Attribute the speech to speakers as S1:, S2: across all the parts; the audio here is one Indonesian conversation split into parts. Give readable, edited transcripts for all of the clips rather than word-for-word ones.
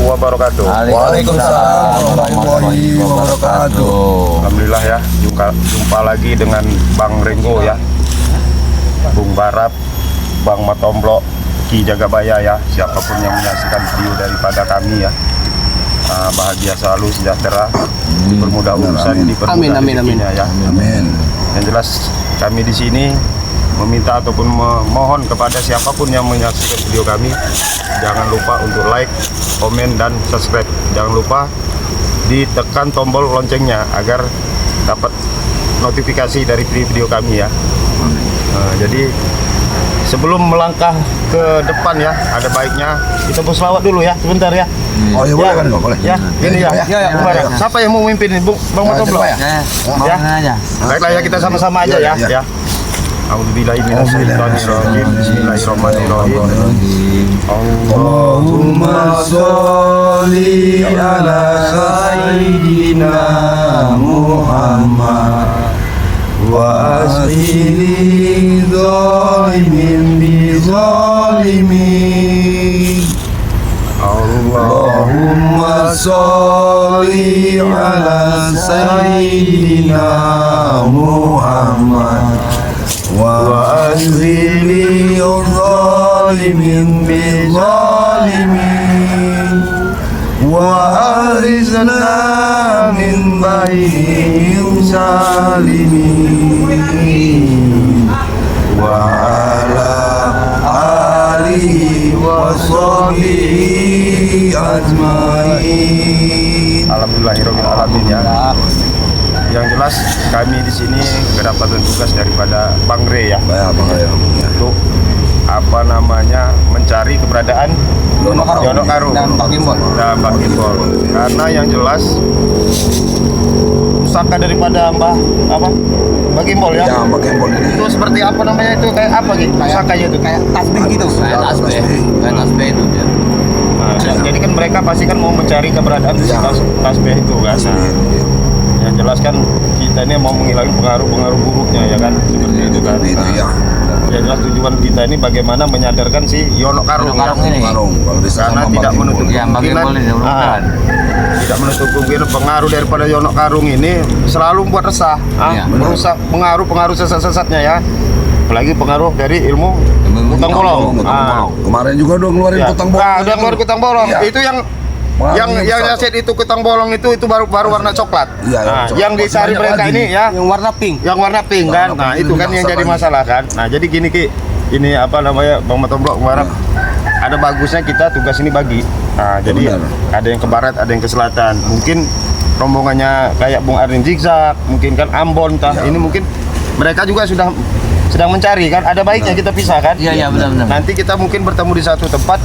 S1: wabarakatuh.
S2: Waalaikumsalam warahmatullahi wabarakatuh.
S1: Alhamdulillah ya, jumpa lagi dengan Bang Renggo ya, Bung Barat, Bang Matomblo, Ki Jagabaya ya. Siapapun yang menyaksikan video daripada kami ya, bahagia selalu, sejahtera, dipermudah urusan, dipermudah rezekinya ya.
S2: Amin.
S1: Yang jelas kami di sini meminta ataupun memohon kepada siapapun yang menyaksikan video kami, jangan lupa untuk like, komen, dan subscribe. Jangan lupa ditekan tombol loncengnya agar dapat notifikasi dari video kami ya. Jadi sebelum melangkah ke depan ya, ada baiknya kita berselawat dulu ya, sebentar ya.
S2: Oh iya, boleh kan? Boleh.
S1: Ya, ini ya. Siapa yang mau memimpin ini, Bang Matomblo? Ya. Baiklah ya, kita sama-sama aja ya. Ya. A'udzubillahiminasyaitonirrajim. Bismillahirrahmanirrahim.
S2: Allahumma sholli ala sayyidina Muhammad wa asli zalimin bi zalimin. Allahumma sholli ala sayyidina Muhammad wa azhili zalimin bi zalimin wa arizna min bainihim salimin wa ala alihi wa sahbihi ajmain.
S1: Alhamdulillahirobbilalamin ya. Yang jelas kami di sini kedapatan tugas daripada Bang Re ya.
S2: Bang Re
S1: untuk mencari keberadaan Yono Karung dan Pak Gimbol. Karena yang jelas pusaka daripada Mbah Gimbol ya.
S2: Ya, Mbah Gimbol ini.
S1: Itu seperti apa namanya itu, kayak apa gitu? Pusakanya itu kayak tasbih gitu.
S3: Kayak tasbih itu ya.
S1: Jadi kan mereka pasti kan mau mencari keberadaan si tasbih itu kan. Yang jelas kan kita ini mau menghilangkan pengaruh buruknya ya kan, seperti itu kan. Yang jelas tujuan kita ini bagaimana menyadarkan si Yono Karung
S3: ini.
S1: Karena tidak menutup kemungkinan tidak menutup kemungkinan pengaruh daripada Yono Karung ini selalu membuat resah, merusak pengaruh sesat-sesatnya ya. Apalagi pengaruh dari ilmu kutang bolong.
S2: Kemarin juga udah ngeluarin kutang bolong.
S1: Nah, udah keluar kutang bolong. Itu yang nyaset itu kutang bolong itu baru warna coklat. Yang dicari mereka ini ya yang warna pink. Yang warna pink kan. Nah, itu kan yang jadi masalah kan. Nah, jadi gini Ki. Ini Bang Matomblo kemarin ada bagusnya kita tugas ini bagi. Nah, jadi ada yang ke barat, ada yang ke selatan. Mungkin rombongannya kayak Bung Arnin Zigzag, mungkin kan Ambon ini mungkin mereka juga sedang mencari kan. Ada baiknya kita pisah kan?
S3: Iya, benar.
S1: Nanti kita mungkin bertemu di satu tempat.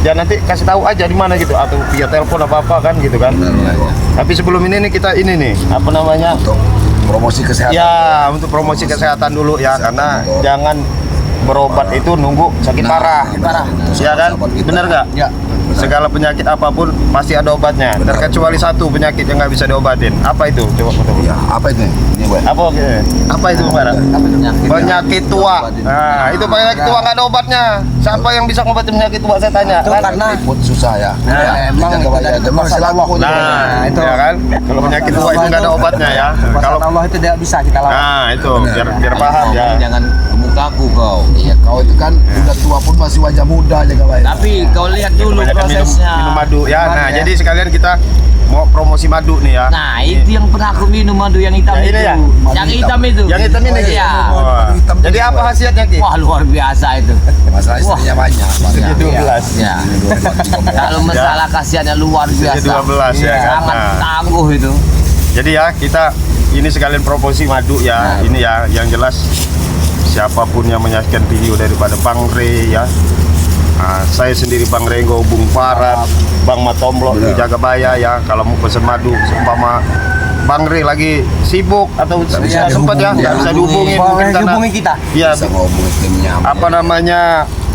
S1: Ya nanti kasih tahu aja di mana gitu, atau via telepon apa kan gitu kan. Tapi sebelum ini kita untuk
S2: promosi kesehatan.
S1: Ya, untuk promosi kesehatan dulu ya, karena jangan berobat itu nunggu sakit parah. Ya kan? Bener nggak? Ya. Segala penyakit apapun pasti ada obatnya. Terkecuali satu penyakit yang nggak bisa diobatin. Apa itu? Coba foto.
S2: Ya, apa itu? Ini, Bu.
S1: Apa itu, Bang Barat? Penyakit tua. Nah, itu penyakit tua nggak ada obatnya. Siapa yang bisa ngobatin penyakit tua, saya tanya.
S2: Itu karena susah ya.
S3: Emang itu masalah waktu.
S1: Nah, itu ya kan. Kalau penyakit tua itu nggak ada obatnya ya.
S3: Kalau Allah itu tidak bisa kita lawan.
S1: Nah, itu biar paham ya.
S3: Jangan mukaku kau.
S2: Iya, kau itu kan udah tua pun masih wajah muda aja kau.
S3: Tapi kau lihat dulu prosesnya.
S1: Minum madu ya. Nah, jadi sekalian kita mau promosi madu nih ya.
S3: Nah, itu yang pernah aku minum madu yang hitam
S1: Ya,
S3: itu.
S1: ini ya?
S3: Yang hitam itu.
S1: Yang hitam ini.
S3: Iya.
S1: Jadi apa khasiatnya Ki?
S3: Wah, luar biasa itu.
S2: Masalah istrinya banyak.
S1: 12.
S3: Ya. Kalau masalah khasiatnya luar biasa.
S1: 12 ya kan.
S3: Sangat tangguh itu.
S1: Jadi ya kita ini sekalian promosi madu ya. Ini ya yang jelas siapapun yang menyaksikan video daripada Bang Re ya. Saya sendiri Bang Renggo, Bung Barat, Bang Matomblo, Ki Jagabaya ya. Kalau mau pesen madu seumpama Bang Re lagi sibuk atau sempat ya nggak bisa dihubungin, mungkin karena
S3: kita.
S1: Iya,
S2: Bisa ngomongin timnya.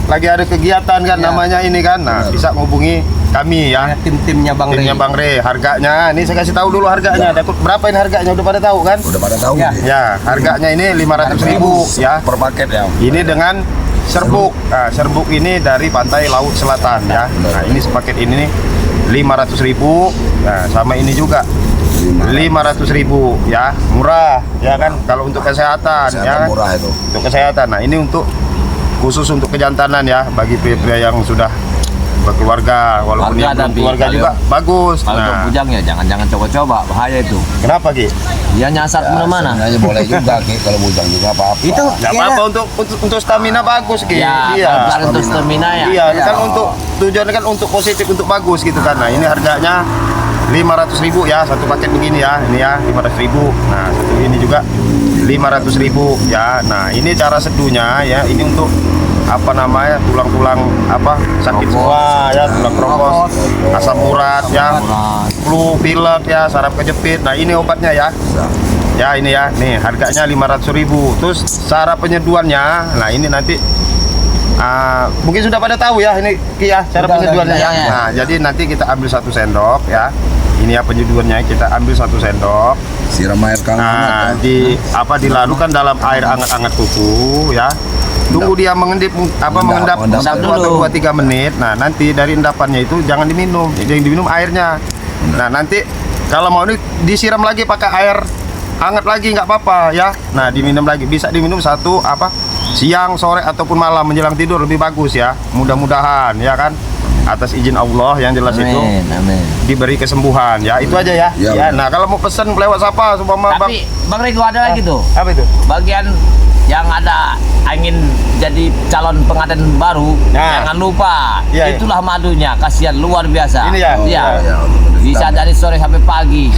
S1: lagi ada kegiatan kan namanya ini kan. Nah, bisa menghubungi kami ya.
S3: Timnya Bang Re.
S1: Timnya Bang Re. Harganya, ini saya kasih tahu dulu harganya. Berapa ini harganya? Udah pada tahu kan?
S2: Udah pada tahu.
S1: Ya, harganya ini 500.000 ya.
S2: Per paket ya.
S1: Ini dengan serbuk. Nah, serbuk ini dari pantai Laut Selatan ya. Nah, ini sepaket ini nih 500.000. Nah, sama ini juga 500.000 ya, murah ya kan. Kalau untuk kesehatan ya kan,
S2: murah itu.
S1: untuk kesehatan. Nah, ini untuk khusus untuk kejantanan ya, bagi pria-pria yang sudah berkeluarga, walaupun yang belum keluarga juga bagus.
S3: Kalau untuk bujang ya jangan coba-coba, bahaya itu.
S1: Kenapa Ki?
S3: Dia nyasar kemana-mana.
S2: Sebenarnya boleh juga Ki, kalau bujang juga apa-apa.
S4: Itu
S1: Nggak apa-apa untuk stamina bagus Ki.
S3: Ya, kalau untuk stamina ya.
S1: Iya, kan untuk tujuannya kan untuk positif, untuk bagus gitu kan. Nah, ini harganya 500.000 ya, satu paket begini ya. Ini ya 500.000. Nah, satu ini juga 500.000 ya. Nah, ini cara seduhnya ya. Ini untuk apa namanya, tulang-tulang apa sakit semua ya, tulang krokos, asam urat ya, flu, pilek ya, saraf kejepit. Nah, ini obatnya ya. Ya, ini ya. Nih, harganya 500.000. Terus cara penyeduhannya, nah ini nanti mungkin sudah pada tahu ya ini ya cara penyeduhannya ya. Nah, jadi nanti kita ambil 1 sendok ya. Ini ya penyeduhannya, kita ambil 1 sendok.
S2: Siram air hangat.
S1: Dilalukan dalam air hangat-hangat kuku ya. Tunggu dia mengendap 1 atau 2-3 menit. Nah, nanti dari endapannya itu jangan diminum. Yang diminum airnya. Nah, nanti kalau mau ini disiram lagi pakai air hangat lagi nggak apa-apa ya. Nah, diminum lagi, bisa diminum siang, sore ataupun malam menjelang tidur lebih bagus ya. Mudah-mudahan ya kan, atas izin Allah yang jelas itu diberi kesembuhan ya. Itu aja ya. Ya. Nah, kalau mau pesan lewat siapa?
S3: Tapi Bang Rego ada lagi tuh.
S1: Apa itu?
S3: Bagian yang ada ingin jadi calon pengantin baru, jangan lupa itulah madunya, kasihan luar biasa.
S1: Ini ya.
S3: Iya. Bisa dari sore sampai pagi.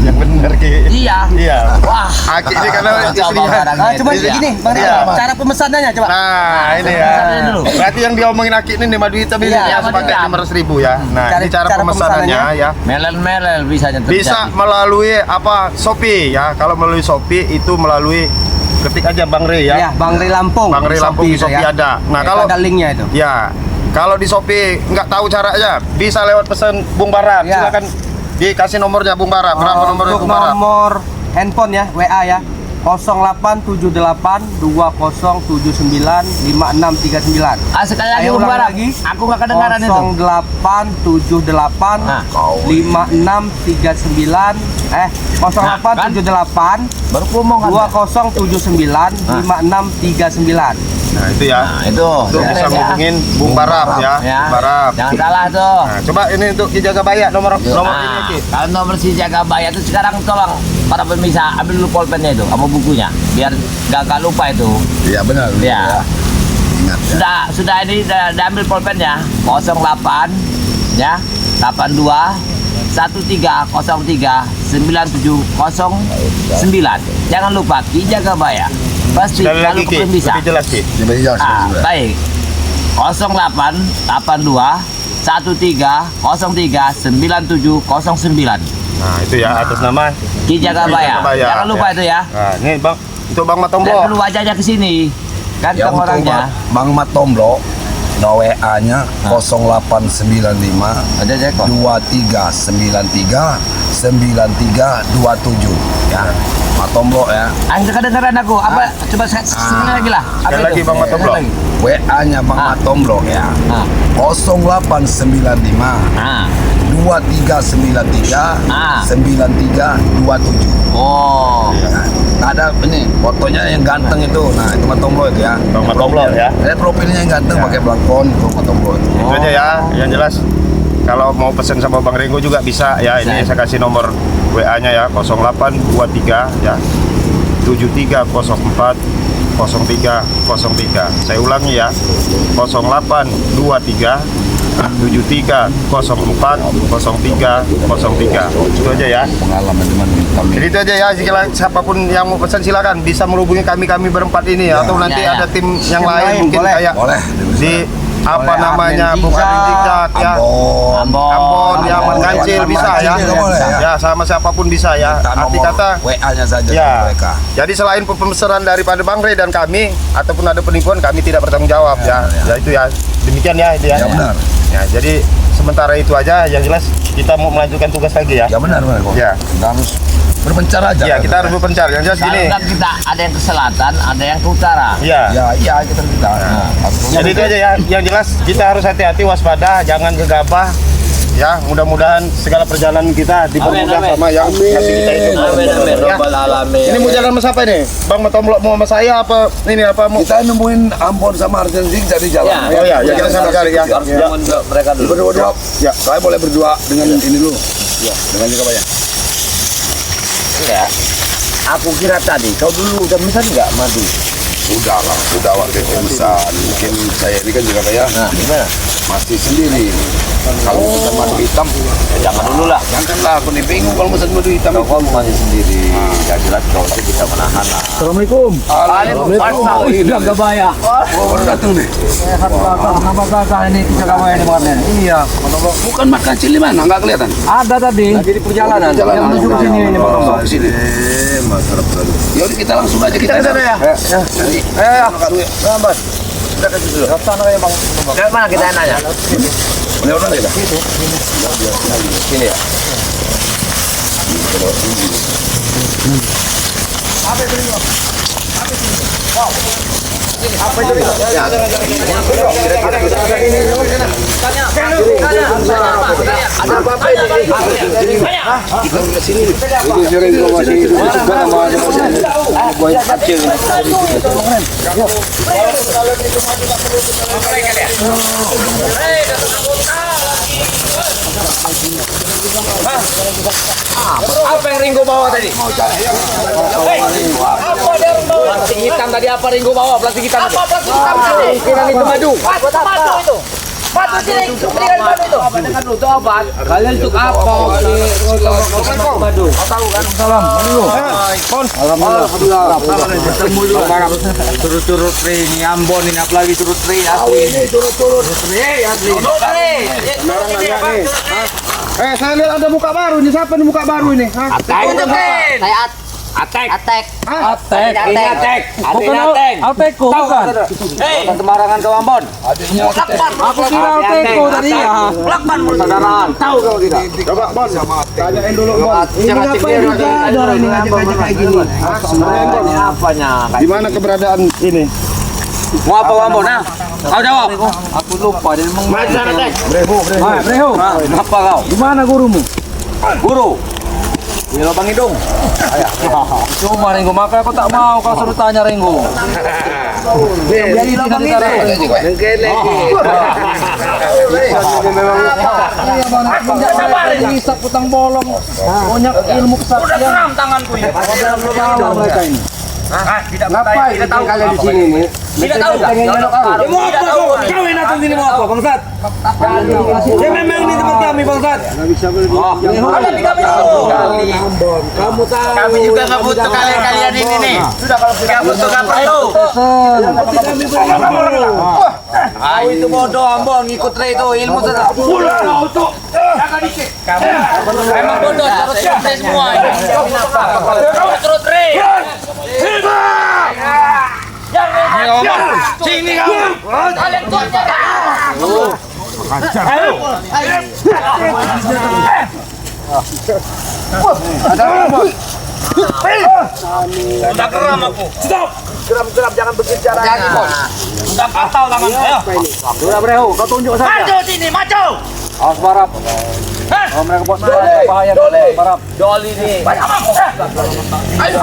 S1: Yang benar Ki.
S3: Iya. Wah.
S1: Aki ini karena
S4: coba gini, Bang Rego, cara pemesanannya coba.
S1: Nah, ini ya. Berarti yang diomongin Aki ini Madu Hitam ini ya, sepaket 500.000 ya. Nah, ini cara pemesanannya ya.
S3: Melel bisa
S1: melalui Shopee ya. Kalau melalui Shopee itu melalui ketik aja Bang Rey ya.
S4: Iya, Bang Rey Lampung.
S1: Bang Rey Lampung di Shopee ada. Nah, kalau
S4: ada linknya itu.
S1: Ya. Kalau di Shopee nggak tahu caranya, bisa lewat pesan Bung Barat. Silakan dikasih nomornya Bung Barat. Berapa nomornya Bung Barat?
S4: Nomor handphone ya, WA ya. 0878 2079 5639.
S3: Sekali lagi Bung Barat. Aku nggak kedengaran itu.
S4: 0878 5639 0878
S3: baru ngomong
S4: 2079 5639.
S1: Nah, itu ya.
S3: Nah, itu
S1: bisa ngubungin Bung Barat ya. Bung Barat.
S3: Jangan salah tuh.
S1: Nah, coba ini untuk Ki Jagabaya nomor ini Ki.
S3: Kalau nomor si Jagabaya itu sekarang tolong para pemirsa ambil dulu pulpennya itu sama bukunya biar gak lupa itu.
S2: Iya benar.
S3: Ya.
S2: Ingat ya.
S3: Sudah ini udah ambil pulpennya 08 ya 82 1303 9709. Jangan lupa Ki Jagabaya. Pasti kalau bisa.
S1: Lebih jelas Ki.
S3: Baik. 0882 1303 9709.
S1: Nah, itu ya atas nama
S3: Ki Jagabaya. Jangan lupa itu ya.
S1: Nah, ini Bang, untuk Bang Matomblo.
S3: Dan dulu wajahnya ke sini. Kan
S2: Yang
S3: orangnya.
S2: Bang Matomblo, WA-nya 0895
S3: Ada Jeko.
S2: 2393 9327 ya. Matomblo ya.
S3: Anjir kedengeran aku. Apa coba sekali lagi lah.
S1: Sekali lagi Bang Matomblo.
S2: WA-nya Bang Matomblo ya. 0895 2393 9327.
S3: Oh.
S2: Nah, ada ini fotonya yang ganteng itu. Nah, itu Matomblo itu ya.
S1: Bang Matomblo ya.
S2: Ada profilnya yang ganteng pakai blakon itu Matomblo itu.
S1: Itu aja ya, yang jelas. Kalau mau pesen sama Bang Rego juga bisa ya. Ini saya kasih nomor WA-nya ya 0823 ya 7304 0303. Saya ulangi ya 0823 7304 0303. Itu aja ya.
S2: Pengalaman teman kami.
S1: Jadi itu aja ya. Jika siapapun yang mau pesan silakan bisa menghubungi kami berempat ini ya. Atau nanti ada tim yang lain mungkin kayak di apa namanya bukan Zigzag ya, Ambon ya, Kancil bisa ya. Ya sama siapapun bisa ya. Arti kata
S2: WA-nya saja
S1: ya.
S2: mereka.
S1: Jadi selain pemesanan daripada Bang Rey dan kami ataupun ada penipuan, kami tidak bertanggung jawab ya. Ya itu ya. Demikian ya itu ya.
S2: Ya benar.
S1: Ya, jadi sementara itu aja, yang jelas kita mau melanjutkan tugas lagi ya.
S2: Ya benar kok.
S1: Ya.
S2: Kita harus berpencar aja.
S1: Ya, kita harus berpencar. Yang jelas gini.
S3: Kalau kita ada yang ke selatan, ada yang ke utara.
S1: Ya.
S2: Ya kita.
S1: Jadi itu aja ya. Yang jelas kita harus hati-hati, waspada, jangan gegabah. ya. Mudah-mudahan segala perjalanan kita dipermudah sama yang kasih kita itu.
S3: Amin amin
S1: Ya.
S3: rabbal alamin.
S1: Ini mau jalan sama siapa ini? Bang mau sama saya apa ini apa mau?
S2: Kita nemuin Ambon sama Arjensing jadi jalan.
S1: Oh ya, ya kita sama cari ya.
S3: Harus
S1: Ya.
S3: nemuin mereka dulu.
S2: Berdua. Ya, saya boleh berdua dengan ini dulu. Ya, dengan juga banyak.
S3: Ya. Aku kira tadi kau dulu udah pesan nggak madu?
S2: Udah lah, udah waktu itu pesan. Mungkin saya ini kan juga kayak
S3: Nah, gimana?
S2: masih sendiri. Kalau pesan madu hitam,
S3: Jangan dulu lah.
S2: janganlah aku nih bingung kalau pesan madu hitam.
S3: Kau masih sendiri. Gak jelas kau itu bisa menahan lah.
S4: Assalamualaikum.
S3: Udah gak bayar.
S2: Oh, baru datang nih.
S4: Nama kakak ini bisa kawan ini bukan? Iya.
S2: Bukan makan cili mana? Enggak kelihatan.
S4: Ada tadi. Lagi di perjalanan. Yang menuju ke sini ini Bang.
S2: Ke sini. Masalah berlalu. Ya udah kita langsung aja kita
S1: sana ya.
S2: Nanti. Makan dulu ya.
S1: Lambat. Kita kasih dulu. Sana ya Bang.
S3: Ke mana kita nanya?
S2: Boleh orang kita?
S3: Sini ya.
S1: Ada apa-apa ini?
S2: Ke sini. Ini sering gua masih hidup juga sama gua kecil.
S3: Apa yang Ringo bawa tadi? Apa dia bawa? Plastik hitam tadi apa Ringo bawa? Plastik hitam. Apa plastik hitam tadi? Kira itu madu. Madu itu. Madu sini, berikan madu itu. Apa dengan itu obat? Kalian untuk apa? Madu. Tahu kan? Salam. Alhamdulillah. Turut-turut ini Ambon ini apalagi turut asli.
S2: Ini turut-turut.
S3: Asli.
S1: Saya lihat ada muka baru ini. Siapa nih muka baru ini? Hah?
S3: Atek.
S4: Ini Atek. Bukan Alteko bukan.
S3: Hei, sembarangan kau Ambon.
S4: Aku kira Alteko tadi ya.
S3: Persaudaraan. Tahu kau tidak?
S1: Coba Bon, tanyain dulu Bon.
S4: Ini ngapain juga ada orang ini ngajak-ngajak kayak gini.
S3: Ini apanya?
S1: Di mana keberadaan ini?
S3: Mau apa Ambon? Nah, kau jawab.
S4: Aku lupa dia memang.
S1: Mari sana Tek.
S4: Breho.
S3: Apa kau?
S4: Gimana gurumu?
S3: Guru. Ini lubang hidung.
S4: Cuma Ringo, makanya aku tak mau kau suruh tanya Ringo. Jadi lubang itu. Bisa putang bolong. Banyak ilmu kesaktian.
S3: Udah kram tanganku ini.
S4: Tahu mereka ini.
S1: Ngapain tahu kalian di sini nih?
S3: Tidak tahu. Mau apa kau? Kau yang datang sini mau apa, Bangsat? Ya memang ini tempat kami, Bangsat. Ada di kami dulu.
S4: Kamu tahu.
S3: Kami juga nggak butuh kalian ini nih. Sudah kalau nggak butuh nggak perlu. Ah itu bodoh Ambon ngikut Ray itu ilmu sudah. Pulang untuk jaga dikit. Memang bodoh terus kita semua ini. Terus Ray. Sini kamu. Kalian tuanya. Ayo.
S1: Ada apa?
S3: Sudah keram aku. Stop.
S2: Geram-geram jangan berbicara.
S3: Sudah patah tangan saya.
S4: Sudah Breho, kau tunjuk saja.
S3: Maju sini, maju.
S4: Awas barap. Kalau mereka buat bahaya barap.
S3: Doli nih. Banyak kamu. Ayo.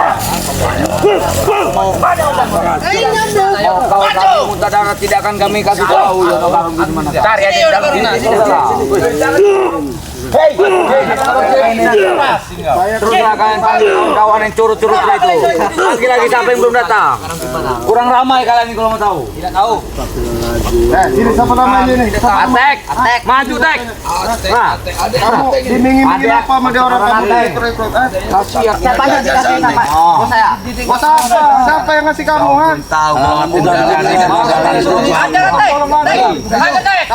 S4: Kalau kamu muntah darah tidak akan kami kasih tahu ya kalau kamu gimana.
S3: Cari aja di dalam sini.
S4: Hei, terus kalian kawan yang curut-curut itu. Lagi-lagi siapa yang belum datang? Kurang ramai kalian ini kalau mau tahu. Tidak tahu.
S1: Ini siapa namanya ini?
S4: Atek, maju Tek. Nah,
S1: Kamu dimingin-mingin apa sama dia orang kamu rekrut?
S4: kasihan.
S3: Siapanya dikasih sama? Bos saya.
S1: Bos apa? Siapa yang ngasih kamu? Ha?
S3: Tahu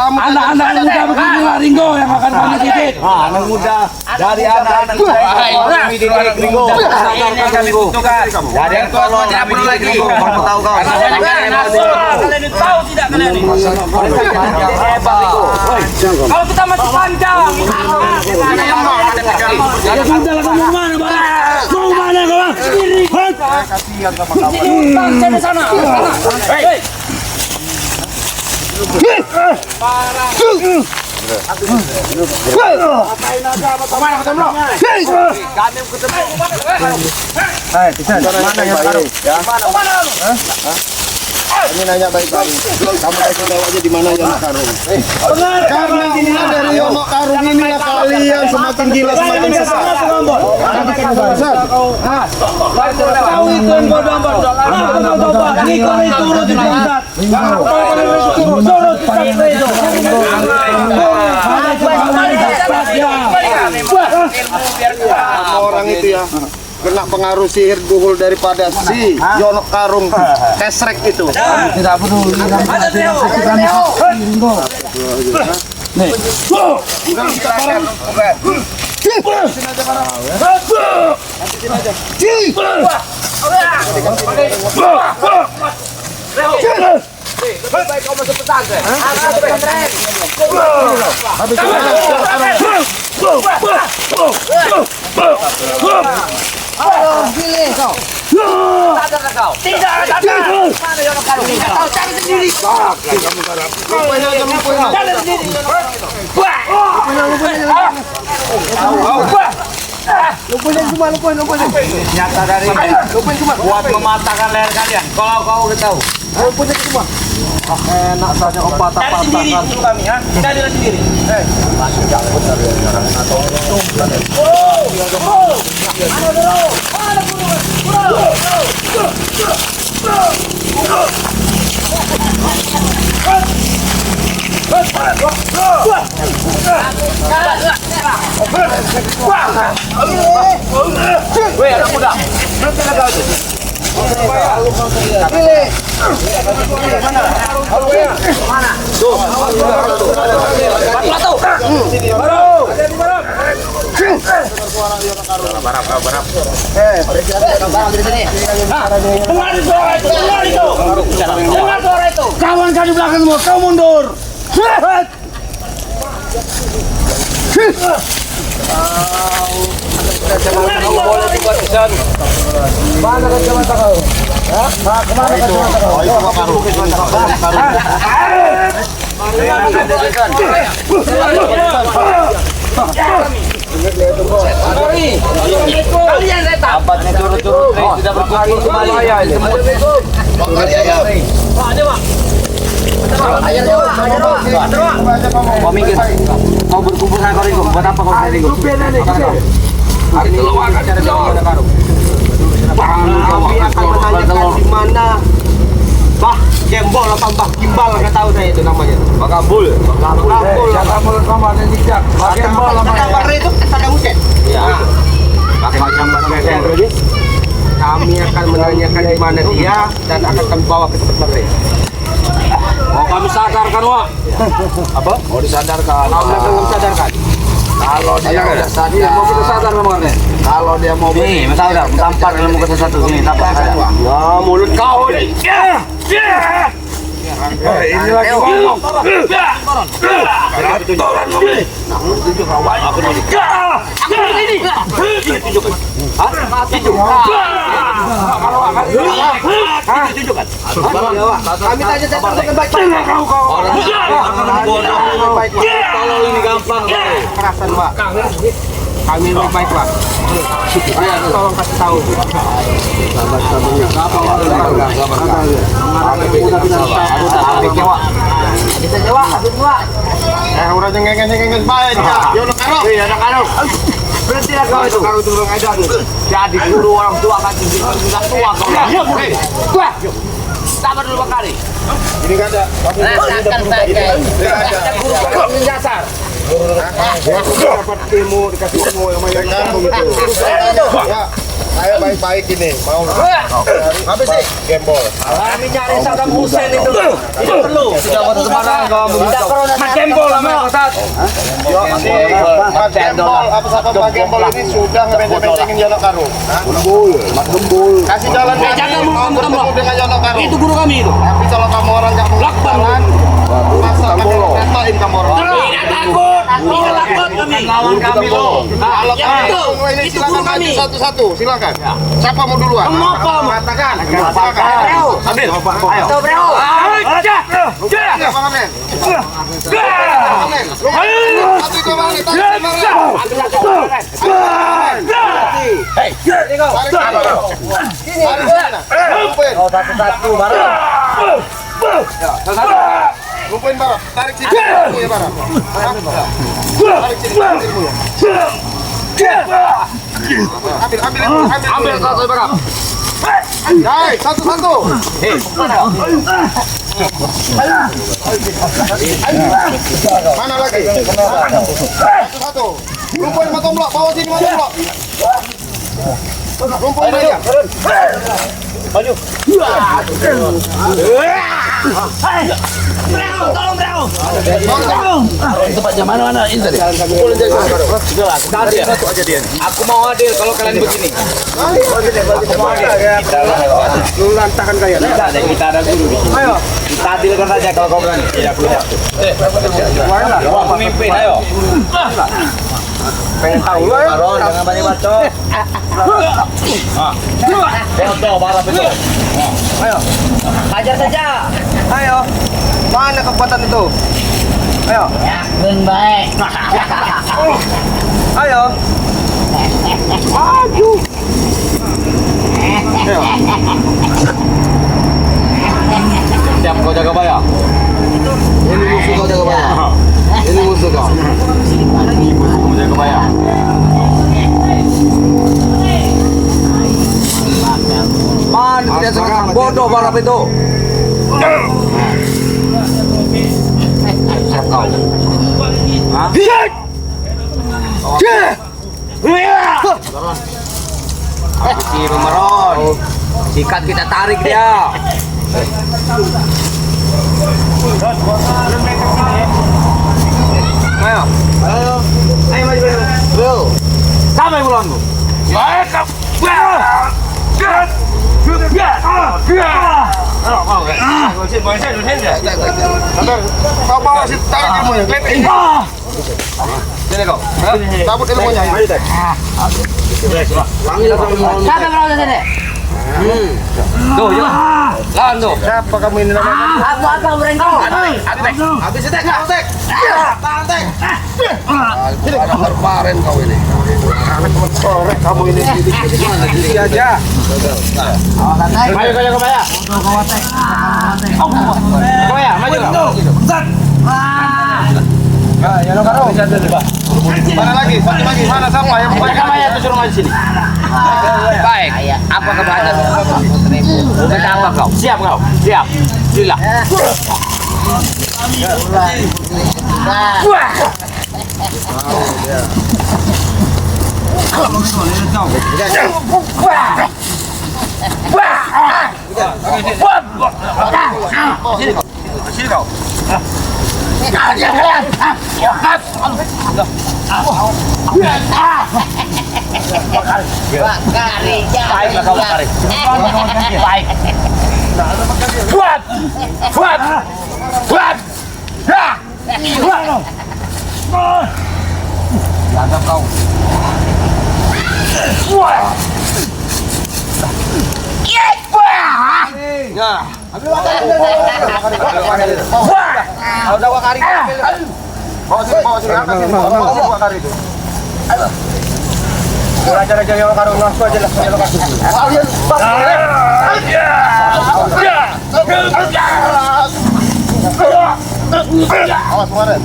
S4: Anak-anak muda begini lah Ringo yang akan kami didik. Anak muda dari anak-anak muda kami didik Ringo.
S3: Ini kami butuhkan.
S4: Dari yang tolong kami didik Ringo. Kamu tahu kau.
S3: Kalian tahu tidak kalian ini?
S4: Hebat Ringo.
S3: Kalau kita masih panjang.
S4: Ya sudah lah kamu mana Bang? Mau mana kau Bang?
S1: Kasihan sama kamu.
S3: Utang saya di sana. Hei.
S1: Mana yang taruh? Ya. Ini nanya baik-baik. Kamu kasih tahu aja di mana Yono Karung. Karena inilah dari Yono Karung inilah kalian semakin gila semakin sesat. Nanti kan sesat.
S3: Tahu itu yang bodoh bodoh. Ini kau itu turun di bangsat. Turun itu.
S1: Orang itu ya kena pengaruh sihir buhul daripada si Yono Karung kesrek itu.
S3: Tidak peduli. Baik kau masuk pesantren. Pilih kau. Sadar kau. Tidak sadar. Mana Yono Karung? Tidak tahu cari sendiri. Cari sendiri. Lupain.
S4: Nyata dari buat mematahkan leher kalian. Kalau kau tahu.
S3: Enak saja kau patah-patahkan. Cari sendiri kami, ha? Cari sendiri. Weh, anak muda. Berhenti kau itu. Pilih. Mana? Tuh. Batu. Barang. Dengar suara itu. Kawan kau di belakang semua, kau mundur. Mana kacamata kau? Kemana kacamata kau? Kalian setan.
S4: Abadnya curut-curut tidak berkumpul kembali. Kau mikir, kau berkumpul sama kau Ringo, buat apa kau sama Ringo? Hari ini kau akan cari Yono Karung.
S3: Kami akan menanyakan di mana Bah Gembol apa Bah Gimbal nggak tahu saya itu namanya.
S4: Bakambul.
S3: Bakambul sama ada jejak. Bah Gembol apa itu? Tanda musen.
S4: Iya. Pakai macam bahasa
S3: Kami akan menanyakan di mana dia dan akan kami bawa ke tempat mereka.
S4: mau kami sadarkan, Wak.
S3: Apa?
S4: Mau disadarkan.
S3: Kami akan sadarkan.
S4: Kalau dia udah sadar,
S3: Mau kita sadar nomornya.
S4: kalau dia mau nih, udah tampar ilmu ke satu sini, tampar saja.
S3: Wah mulut kau ini.
S4: Ini lagi ngomong. Ratoran ngomong. Tunjuk kawan. Aku ini. Tunjukkan. Hah? Tunjukkan.
S3: Kami tanya saya tunjukkan baik-baik.
S4: Orang bodoh. Tolong ini gampang.
S3: Kerasan Pak. Kami baik-baik Pak. Tolong kasih tahu. Bisa nyewa, habis nyewa.
S1: Orang ngengen baik ya. Yono Karung.
S4: Iya, Yono Karung. Berhentilah kau itu.
S1: Karung turun edan.
S4: Jadi guru orang tua kan sudah tua kau. Hei, tua. Sabar dulu Bang Kari.
S1: Ini enggak ada.
S3: Rasakan saja.
S1: Ada
S3: Guru dasar.
S1: Aku dapat ilmu dikasih ilmu yang banyak Karung itu. Ya, saya baik-baik ini mau
S3: Habis sih.
S1: Gembol.
S3: Kami nyari Saddam Hussein itu. Tidak perlu.
S4: Sudah waktu kemana kau
S3: Tidak perlu.
S4: Mas Gembol sama Ustaz.
S1: Pak Gembol, Pak Gembol ini sudah ngebenceng-bencengin Yono Karung.
S2: Mas Gembul.
S1: Kasih jalan kami
S3: jangan
S1: kamu bertemu dengan Yono Karung.
S3: Itu guru kami itu.
S1: Tapi kalau kamu orang nggak mau jalan, masa katain kamu orang.
S3: Tidak takut. Tidak takut kami.
S4: Lawan kami loh.
S1: Kalau
S3: Ya,
S1: kamu
S3: betul.
S1: ini
S3: Itu
S1: silakan
S3: guru kami.
S1: maju satu-satu, silakan. silakan. Siapa mau duluan? Mengatakan.
S4: Ambil. Ayo.
S3: Tuh, bro.
S1: Bang Amen. Satu itu Bang Amen.
S3: Satu-satu bareng.
S1: Lumpuin Barap. Tarik sini. Ya Barap. Tarik sini. Ambil satu Barap. Hai, satu-satu. Mana lagi? Satu-satu. Lumpuin Matomblok, bawa sini Matomblok. Lumpuin aja. Maju.
S3: Tempat jam mana ini tadi?
S4: Aku mau adil kalau kalian begini.
S2: Lu lantakan kayak.
S4: Kita ada guru di sini. Ayo. Kita adilkan saja kalau kau berani. Tidak boleh. Pemimpin, ayo.
S2: Pengen tahu lo ya.
S4: Baron, jangan banyak bacot. Foto, balap itu.
S2: Ayo.
S3: Hajar saja.
S2: Ayo. Mana kekuatan itu? Ayo.
S3: Baik.
S2: Ayo. Maju. Ayo.
S4: Siap kau jaga bayar.
S2: Ini musuh kau jaga bayar. Ini musuh kau.
S4: Kau jaga bayar.
S2: Man, tidak sekarang bodoh balap itu.
S4: Siap kau. Kiri Maron. Sikat kita tarik dia.
S2: Ayo. Ayo. Ayo maju. Bro.
S4: Sama yang ulang. Baik.
S1: Kau bawa si tarik ilmunya.
S2: Sini kau.
S1: Cabut ilmunya.
S3: Siapa bro di sini?
S4: Tuh, jangan. Lawan tuh.
S2: Siapa kamu ini namanya?
S3: Apa mereka?
S2: Habis tek, kau tek. Tahan tek. Ada kemarin kau ini. Sore kamu ini sedikit aja.
S4: Ayo kau jaga bayar. Bayar, maju.
S2: Ya lo karo.
S1: Mana lagi? Satu lagi. Mana sama yang
S4: Jaga bayar tuh suruh maju sini. Baik. Apa kebahagiaan? Minta apa kau? Siap kau? Siap. Sila.
S1: Sini kau.
S4: Baiklah kau tarik. Baik. Buat. Jaga kau.
S2: Udah wakari.
S1: Bawa sini, angkat sini. Bawa sini, wakari itu.
S2: Aja yang karo langsung aja kasih.
S1: Awas kemarin.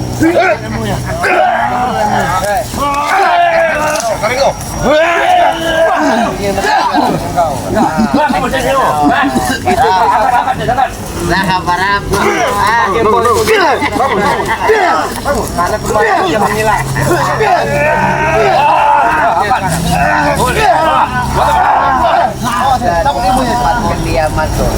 S1: Tarik kau.
S3: Lah parah.
S2: Karena kemarin dia menilai.
S1: Cabut ilmunya.
S3: Dia masuk.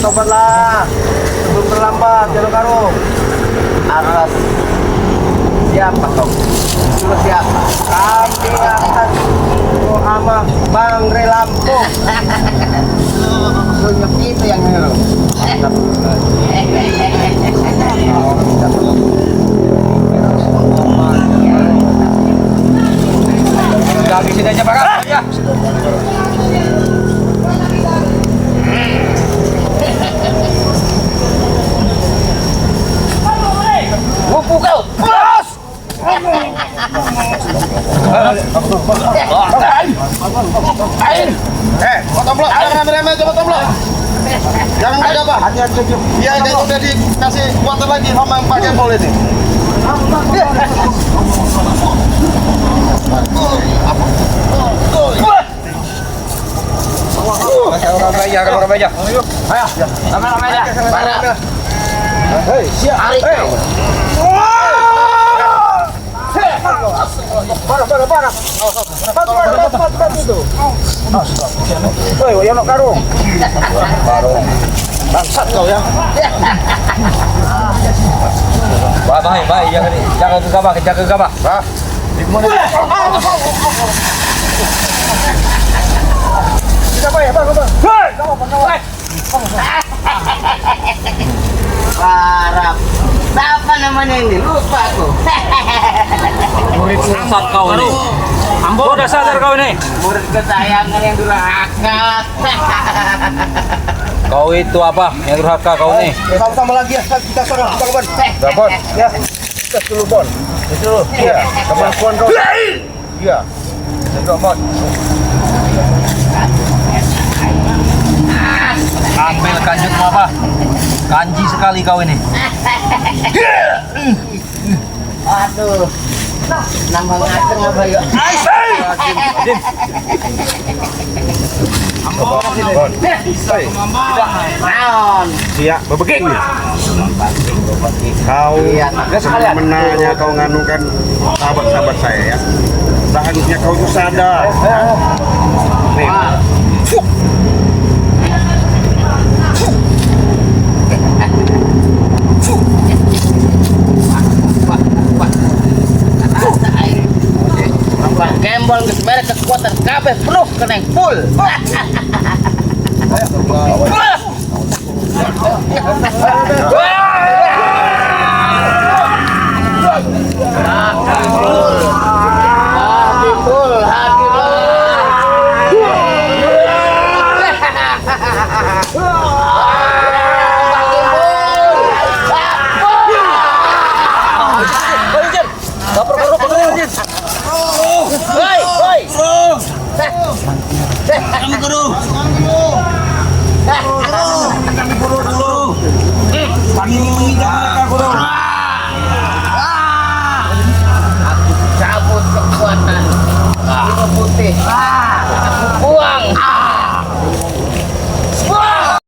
S2: Sobatlah, sebelum terlambat, jangan karung. Atas siapa kau? Sudah siapa? Kami atas sama Bang Relampung. Sunyak itu yang nyuruh.
S3: Udah habisin aja bakal ya. Wupu kau. Bos.
S1: Potong blok, jangan remeh, coba potong blok. Jangan ada apa? Iya, dia udah dikasih kuatan lagi sama yang pakai pol ini.
S3: Orang bayar. Ayo. Sama-sama aja.
S2: Hei, siap.
S3: Tarik kau.
S2: Parah. Pat itu. Woi, yang nak karung. Bangsat kau ya.
S4: Baik, jaga gegabah.
S1: Hah? Di mana?
S2: Siapa ya, Bang?
S3: Parah. Siapa namanya ini? Lupa aku.
S4: Murid sesat kau ini. Kau udah sadar kau ini?
S3: Murid kesayangan yang durhaka.
S4: Kau itu apa? Yang durhaka kau ini.
S2: Sama-sama lagi ya, kita serang Bang Bon.
S1: Dapat.
S2: Ya. Kita dulu Bon. Itu. Iya, kemampuan kau. Iya. Enggak Bon.
S4: Ambil kanjut apa? Kanji sekali kau ini.
S3: Aduh. Nambah ngaceng apa ya? Naon.
S1: Siap, bebeging. Kau menanya kau nganukan sahabat-sahabat saya ya. Seharusnya kau itu sadar. Nih.
S3: Bang Gembol geus mere kekuatan kabeh penuh keneng full.